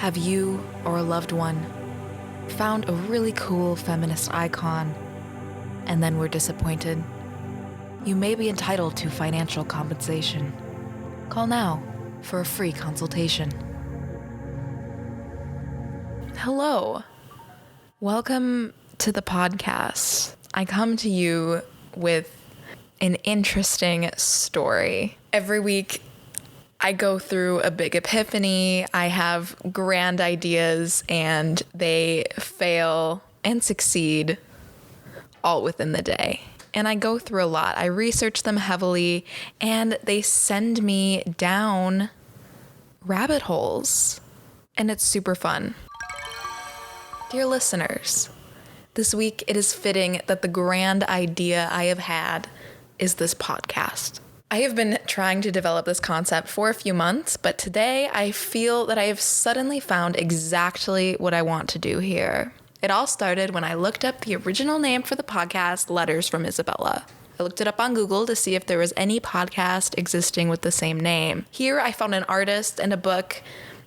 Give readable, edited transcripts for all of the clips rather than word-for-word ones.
Have you or a loved one found a really cool feminist icon and then were disappointed? You may be entitled to financial compensation. Call now for a free consultation. Hello. Welcome to the podcast. I come to you with an interesting story. Every week, I go through a big epiphany. I have grand ideas and they fail and succeed all within the day. And I go through a lot. I research them heavily and they send me down rabbit holes. And it's super fun. Dear listeners, this week it is fitting that the grand idea I have had is this podcast. I have been trying to develop this concept for a few months, but today I feel that I have suddenly found exactly what I want to do here. It all started when I looked up the original name for the podcast, Letters from Isabella. I looked it up on Google to see if there was any podcast existing with the same name. Here I found an artist and a book,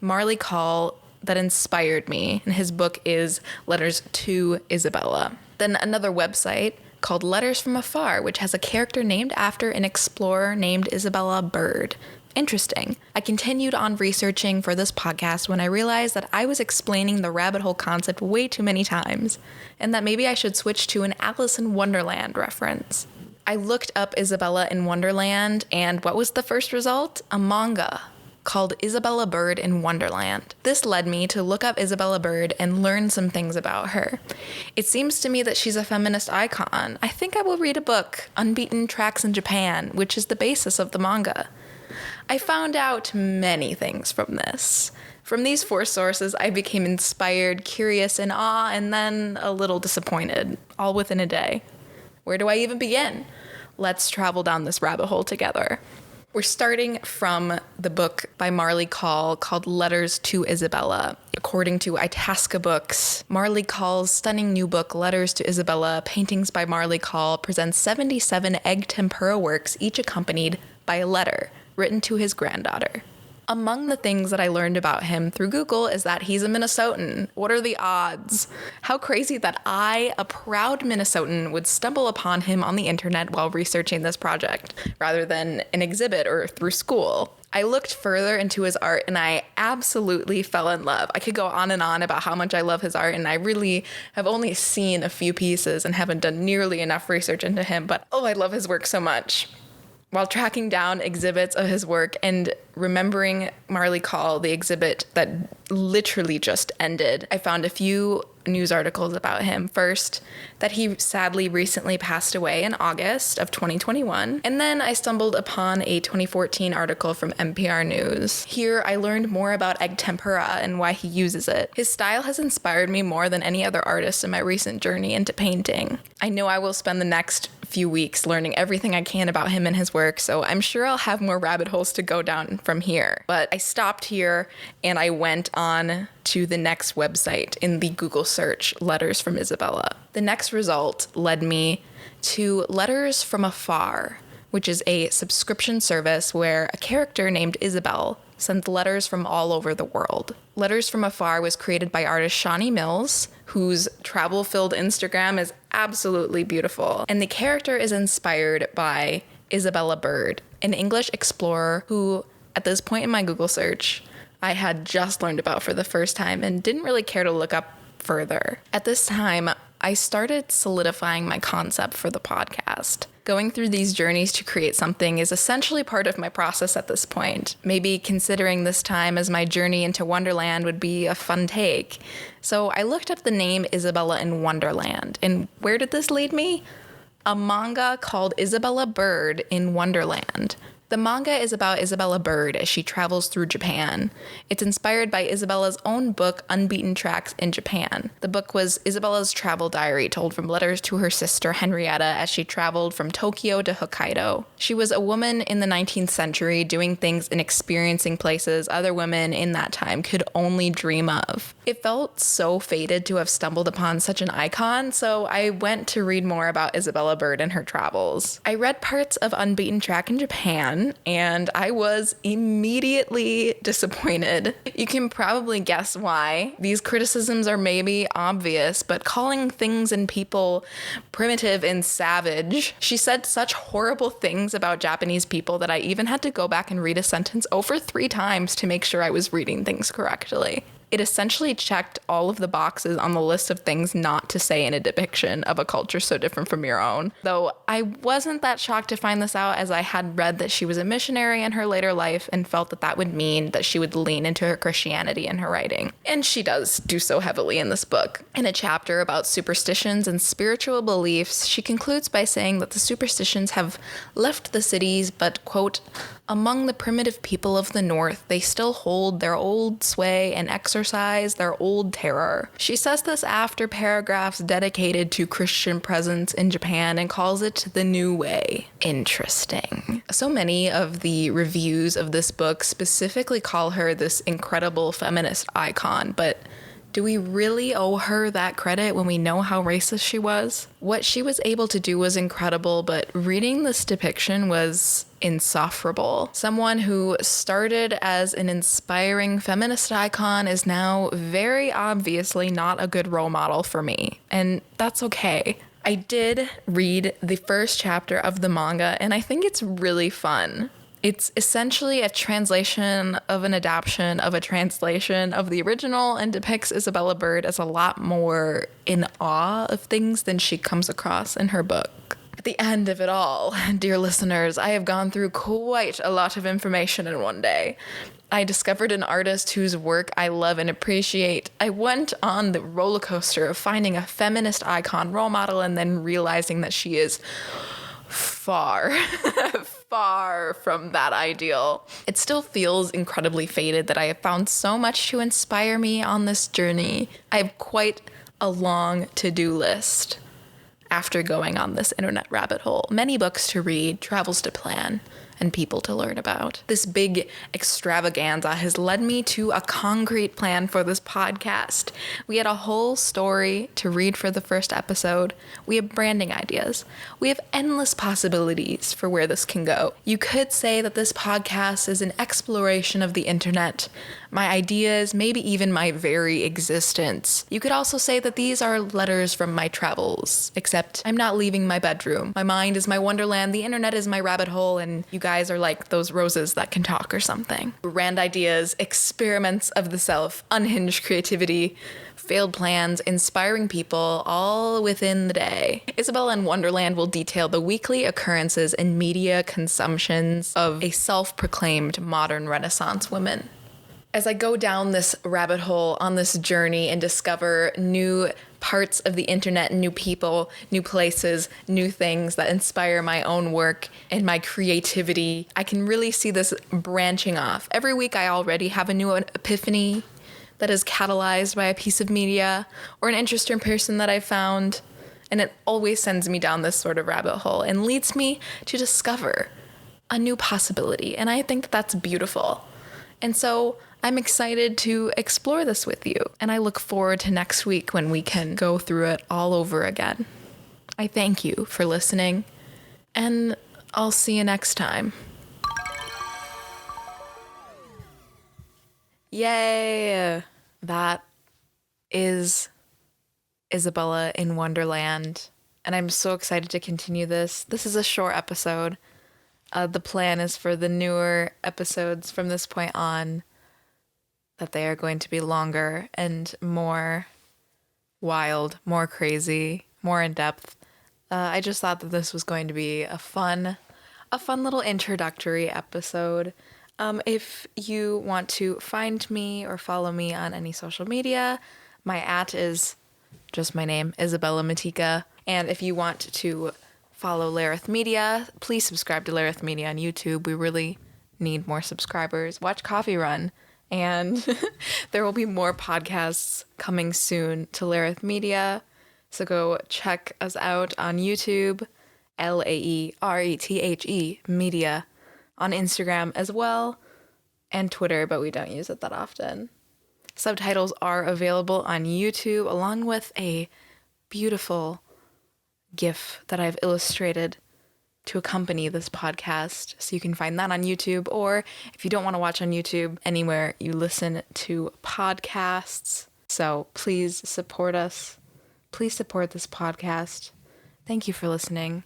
Marley Kaul, that inspired me, and his book is Letters to Isabella. Then another website called Letters From Afar, which has a character named after an explorer named Isabella Bird. Interesting. I continued on researching for this podcast when I realized that I was explaining the rabbit hole concept way too many times, and that maybe I should switch to an Alice in Wonderland reference. I looked up Isabella in Wonderland, and what was the first result? A manga called Isabella Bird in Wonderland. This led me to look up Isabella Bird and learn some things about her. It seems to me that she's a feminist icon. I think I will read a book, Unbeaten Tracks in Japan, which is the basis of the manga. I found out many things from this. From these four sources, I became inspired, curious, in awe, and then a little disappointed, all within a day. Where do I even begin? Let's travel down this rabbit hole together. We're starting from the book by Marley Kaul called Letters to Isabella. According to Itasca Books, Marley Kaul's stunning new book, Letters to Isabella, Paintings by Marley Kaul, presents 77 egg tempera works, each accompanied by a letter written to his granddaughter. Among the things that I learned about him through Google is that he's a Minnesotan. What are the odds? How crazy that I, a proud Minnesotan, would stumble upon him on the internet while researching this project, rather than an exhibit or through school. I looked further into his art and I absolutely fell in love. I could go on and on about how much I love his art, and I really have only seen a few pieces and haven't done nearly enough research into him, but I love his work so much. While tracking down exhibits of his work and remembering Marley Kaul, the exhibit that literally just ended, I found a few news articles about him. First, that he sadly recently passed away in August of 2021. And then I stumbled upon a 2014 article from NPR News. Here, I learned more about egg tempera and why he uses it. His style has inspired me more than any other artist in my recent journey into painting. I know I will spend the next few weeks learning everything I can about him and his work, so I'm sure I'll have more rabbit holes to go down from here. But I stopped here and I went on to the next website in the Google search, Letters from Isabella. The next result led me to Letters From Afar, which is a subscription service where a character named Isabel sends letters from all over the world. Letters From Afar was created by artist Shawnee Mills, whose travel-filled Instagram is absolutely beautiful. And the character is inspired by Isabella Bird, an English explorer who, at this point in my Google search, I had just learned about for the first time and didn't really care to look up further. At this time, I started solidifying my concept for the podcast. Going through these journeys to create something is essentially part of my process at this point. Maybe considering this time as my journey into Wonderland would be a fun take. So I looked up the name Isabella in Wonderland. And where did this lead me? A manga called Isabella Bird in Wonderland. The manga is about Isabella Bird as she travels through Japan. It's inspired by Isabella's own book, Unbeaten Tracks in Japan. The book was Isabella's travel diary told from letters to her sister Henrietta as she traveled from Tokyo to Hokkaido. She was a woman in the 19th century doing things and experiencing places other women in that time could only dream of. It felt so fated to have stumbled upon such an icon, so I went to read more about Isabella Bird and her travels. I read parts of Unbeaten Track in Japan, one, and I was immediately disappointed. You can probably guess why. These criticisms are maybe obvious, but calling things and people primitive and savage, she said such horrible things about Japanese people that I even had to go back and read a sentence over 3 times to make sure I was reading things correctly. It essentially checked all of the boxes on the list of things not to say in a depiction of a culture so different from your own. Though I wasn't that shocked to find this out, as I had read that she was a missionary in her later life and felt that that would mean that she would lean into her Christianity in her writing. And she does do so heavily in this book. In a chapter about superstitions and spiritual beliefs, she concludes by saying that the superstitions have left the cities, but, quote, among the primitive people of the North, they still hold their old sway and exercise their old terror. She says this after paragraphs dedicated to Christian presence in Japan and calls it the new way. Interesting. So many of the reviews of this book specifically call her this incredible feminist icon, but do we really owe her that credit when we know how racist she was? What she was able to do was incredible, but reading this depiction was insufferable. Someone who started as an inspiring feminist icon is now very obviously not a good role model for me, and that's okay. I did read the first chapter of the manga, and I think it's really fun. It's essentially a translation of an adaptation of a translation of the original and depicts Isabella Bird as a lot more in awe of things than she comes across in her book. At the end of it all, dear listeners, I have gone through quite a lot of information in one day. I discovered an artist whose work I love and appreciate. I went on the roller coaster of finding a feminist icon role model and then realizing that she is far from that ideal. It still feels incredibly fated that I have found so much to inspire me on this journey. I have quite a long to-do list after going on this internet rabbit hole. Many books to read, travels to plan, and people to learn about. This big extravaganza has led me to a concrete plan for this podcast. We had a whole story to read for the first episode. We have branding ideas. We have endless possibilities for where this can go. You could say that this podcast is an exploration of the internet, my ideas, maybe even my very existence. You could also say that these are letters from my travels, except I'm not leaving my bedroom. My mind is my wonderland, the internet is my rabbit hole, and you guys are like those roses that can talk or something. Grand ideas, experiments of the self, unhinged creativity, failed plans, inspiring people, all within the day. Isabella in Wonderland will detail the weekly occurrences and media consumptions of a self-proclaimed modern Renaissance woman. As I go down this rabbit hole on this journey and discover new parts of the internet, new people, new places, new things that inspire my own work and my creativity, I can really see this branching off. Every week I already have a new epiphany that is catalyzed by a piece of media or an interesting person that I found, and it always sends me down this sort of rabbit hole and leads me to discover a new possibility, and I think that's beautiful. And so I'm excited to explore this with you, and I look forward to next week when we can go through it all over again. I thank you for listening, and I'll see you next time. Yay! That is Isabella in Wonderland, and I'm so excited to continue this. This is a short episode. The plan is for the newer episodes from this point on that they are going to be longer and more wild, more crazy, more in depth. I just thought that this was going to be a fun little introductory episode. If you want to find me or follow me on any social media, my @ is just my name, Isabella Matika. And if you want to follow Lareth Media, please subscribe to Lareth Media on YouTube. We really need more subscribers. Watch Coffee Run. And there will be more podcasts coming soon to Lareth Media. So go check us out on YouTube, LAERETHE Media, on Instagram as well, and Twitter, but we don't use it that often. Subtitles are available on YouTube, along with a beautiful GIF that I've illustrated to accompany this podcast. So you can find that on YouTube, or if you don't want to watch on YouTube, anywhere you listen to podcasts. So please support us. Please support this podcast. Thank you for listening.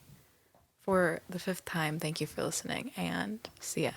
For the 5th time, thank you for listening, and see ya.